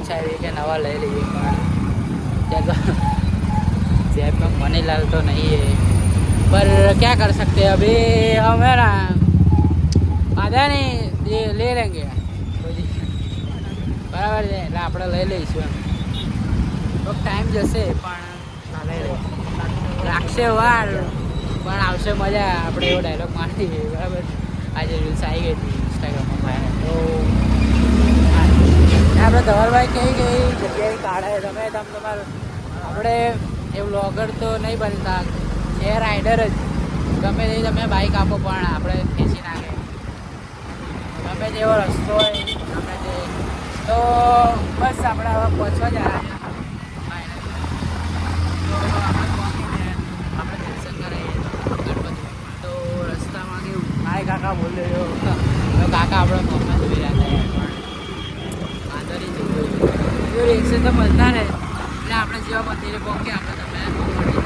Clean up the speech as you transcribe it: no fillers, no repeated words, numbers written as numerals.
ઈચ્છા એવી કે નવા લઈ લઈએ પણ जेब में मनी लाल तो नहीं है पर क्या कर सकते हैं अभी हम है ना आधा नहीं ये ले लेंगे बराबर है એટલે આપણે લઈ લઈશું એમ તો ટાઈમ જશે પણ લઈ લઈશું લાગશે વાર પણ આવશે મજા આપણે એવો ડાયલોગ મારી બરાબર આજે રીલ્સ આવી ગઈ હતી ઇન્સ્ટાગ્રામમાં ભાઈને તો આપણે ધવલભાઈ કઈ જગ્યાએ કાઢે તમે તમારું આપણે એ વ્લોગર તો નહીં બનતા એ રાઇડર જ ગમે તે તમે બાઇક આપો પણ આપણે ખેંચી નાખે ગમે તેવો રસ્તો હોય ગમે તે તો બસ આપણે હવે પહોંચવા જ આપણે દર્શન કરાવીએ ગણપતિ તો રસ્તામાં કેવું હાય કાકા બોલ રહ્યો તો કાકા આપણા મોમાં જોઈ રહ્યા હતા પણ વાંધો નહીં જોયું રિએક્શન તો મળતા રહે એટલે આપણે જેવા મંદિરે પહોંચીએ આપણે તમે